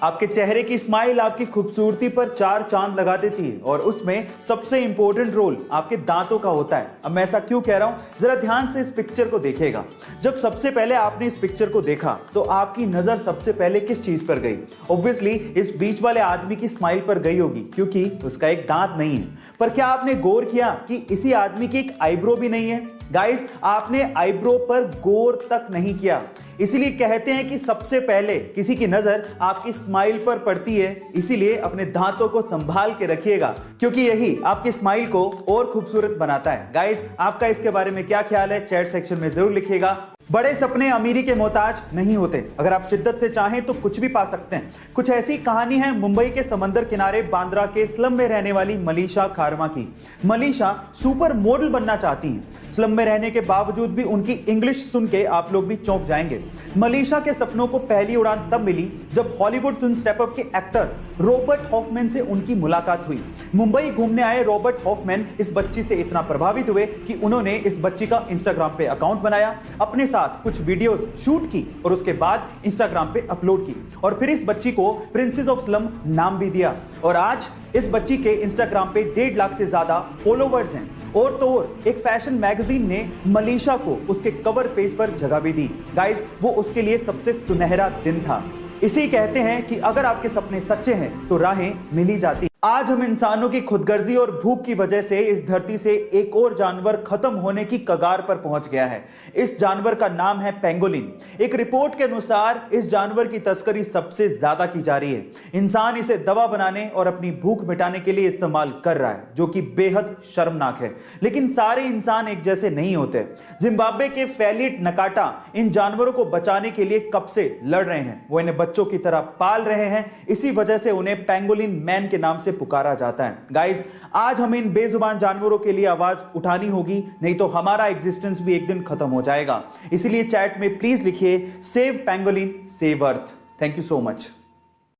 आपके चेहरे की स्माइल आपकी खूबसूरती पर चार चांद लगा देती है और उसमें सबसे इंपॉर्टेंट रोल आपके दांतों का होता है। अब मैं ऐसा क्यों कह रहा हूं, जरा ध्यान से इस पिक्चर को देखिएगा। जब सबसे पहले आपने इस पिक्चर को देखा तो आपकी नजर सबसे पहले किस चीज पर गई? ऑब्वियसली इस बीच वाले आदमी की स्माइल पर गई होगी, क्योंकि उसका एक दांत नहीं है। पर क्या आपने गौर किया कि इसी आदमी की एक आईब्रो भी नहीं है? गाइस, आपने आईब्रो पर गौर तक नहीं किया। इसीलिए कहते हैं कि सबसे पहले किसी की नजर आपकी स्माइल पर पड़ती है। इसीलिए अपने दांतों को संभाल के रखिएगा, क्योंकि यही आपकी स्माइल को और खूबसूरत बनाता है। गाइस, आपका इसके बारे में क्या ख्याल है, चैट सेक्शन में जरूर लिखिएगा। बड़े सपने अमीरी के मोहताज नहीं होते। अगर आप शिद्दत से चाहें तो कुछ भी पा सकते हैं। कुछ ऐसी कहानी है मुंबई के समंदर किनारे बांद्रा के स्लम में रहने वाली मलीशा खारमा की। मलीशा सुपर मॉडल बनना चाहती हैं। स्लम में रहने के बावजूद भी उनकी इंग्लिश सुन के आप लोग भी चौंक जाएंगे। मलीशा के सपनों को पहली उड़ान तब मिली जब हॉलीवुड फिल्म स्टेप अप के एक्टर रॉबर्ट हॉफमैन से उनकी मुलाकात हुई। मुंबई घूमने आए रॉबर्ट हॉफमैन इस बच्ची से इतना प्रभावित हुए कि उन्होंने इस बच्ची का इंस्टाग्राम पे अकाउंट बनाया, अपने साथ कुछ वीडियो शूट की और उसके बाद इंस्टाग्राम पे अपलोड की और फिर इस बच्ची को प्रिंसेस ऑफ स्लम नाम भी दिया। और आज इस बच्ची के इंस्टाग्राम पे 1.5 लाख से ज्यादा फॉलोवर्स हैं। और तो और एक फैशन मैगजीन ने मलीशा को उसके कवर पेज पर जगह भी दी। गाइस, वो उसके लिए सबसे सुनहरा दिन था। इसी कहते हैं कि अगर आपके सपने सच्चे हैं तो राहें मिल ही जाती। आज हम इंसानों की खुदगर्जी और भूख की वजह से इस धरती से एक और जानवर खत्म होने की कगार पर पहुंच गया है। इस जानवर का नाम है पेंगोलिन। एक रिपोर्ट के अनुसार इस जानवर की तस्करी सबसे ज्यादा की जा रही है। इंसान इसे दवा बनाने और अपनी भूख मिटाने के लिए इस्तेमाल कर रहा है, जो कि बेहद शर्मनाक है। लेकिन सारे इंसान एक जैसे नहीं होते। जिम्बाब्वे के फैलिट नकाटा इन जानवरों को बचाने के लिए कब से लड़ रहे हैं। वो इन्हें बच्चों की तरह पाल रहे हैं। इसी वजह से उन्हें पेंगोलिन मैन के नाम से पुकारा जाता है। गाइस, आज हमें इन बेजुबान जानवरों के लिए आवाज उठानी होगी, नहीं तो हमारा एग्जिस्टेंस भी एक दिन खत्म हो जाएगा। इसलिए चैट में प्लीज लिखिए save pangolin save earth. Thank you so much.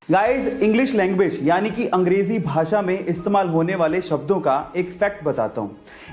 Guys, English language यानी कि अंग्रेजी भाषा में इस्तेमाल होने वाले शब्दों का एक फैक्ट बताता हूं।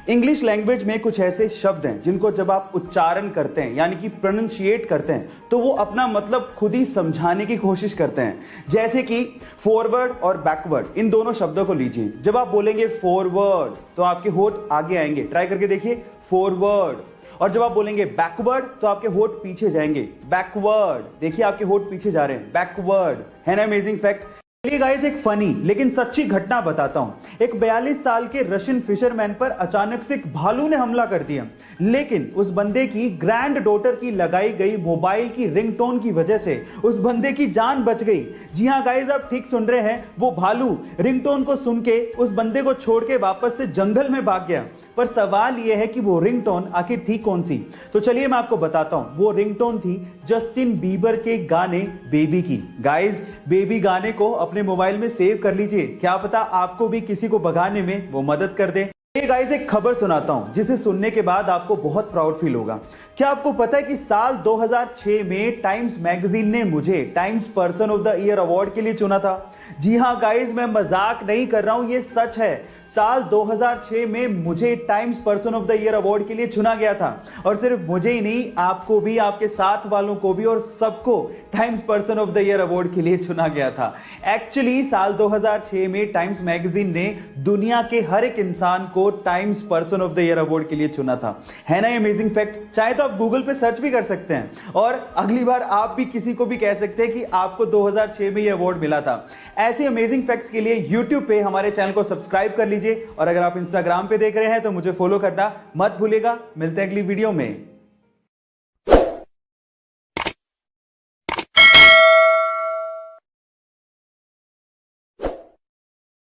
इंग्लिश लैंग्वेज में कुछ ऐसे शब्द हैं जिनको जब आप उच्चारण करते हैं यानी कि प्रोनाउंशिएट करते हैं तो वो अपना मतलब खुद ही समझाने की कोशिश करते हैं। जैसे कि फॉरवर्ड और बैकवर्ड, इन दोनों शब्दों को लीजिए। जब आप बोलेंगे फॉरवर्ड तो आपके होठ आगे आएंगे, ट्राई करके देखिए, फॉरवर्ड। और जब आप बोलेंगे बैकवर्ड तो आपके होठ पीछे जाएंगे, बैकवर्ड। देखिए, आपके होठ पीछे जा रहे हैं, बैकवर्ड। है ना अमेजिंग फैक्ट? चलिए गाइस, एक फनी लेकिन सच्ची घटना बताता हूं। एक 42 साल के रशियन फिशरमैन पर अचानक से एक भालू ने हमला कर दिया, लेकिन उस बंदे की ग्रैंड डॉटर की लगाई गई मोबाइल की रिंगटोन की वजह से उस बंदे की जान बच गई। जी हां गाइस, आप ठीक सुन रहे हैं, वो भालू रिंगटोन को सुन के उस बंदे को छोड़ के वापस से जंगल में भाग गया। पर सवाल यह है कि वो रिंगटोन आखिर थी कौन सी? तो चलिए मैं आपको बताता हूं। वो रिंगटोन थी जस्टिन बीबर के गाने बेबी की। गाइस, बेबी गाने को अपने मोबाइल में सेव कर लीजिए, क्या पता आपको भी किसी को भगाने में वो मदद कर दे। ये गाइस, एक खबर सुनाता हूं जिसे सुनने के बाद आपको बहुत प्राउड फील होगा। क्या आपको पता है कि साल 2006 में टाइम्स मैगजीन ने मुझे times person of the year award के लिए चुना था? जी हां गाइस, मैं मजाक नहीं कर रहा हूं, ये सच है। साल 2006 में मुझे times person of the year award के लिए चुना गया था। और सिर्फ मुझे ही नहीं, आपको भी, आपके साथ वालों को भी और सबको times person of the year award के लिए चुना गया था। एक्चुअली साल 2006 में टाइम्स मैगजीन ने दुनिया के हर एक इंसान को times person of the year award के लिए चुना था। है ना अमेजिंग फैक्ट? चाहे तो आप गूगल पे सर्च भी कर सकते हैं और अगली बार आप भी किसी को भी कह सकते हैं कि आपको 2006 में ये अवार्ड मिला था। ऐसे अमेजिंग फैक्ट्स के लिए YouTube पे हमारे चैनल को सब्सक्राइब कर लीजिए और अगर आप इंस्टाग्राम पे देख रहे हैं तो मुझे फॉलो करना मत भूलिएगा। मिलते हैं अगली वीडियो में।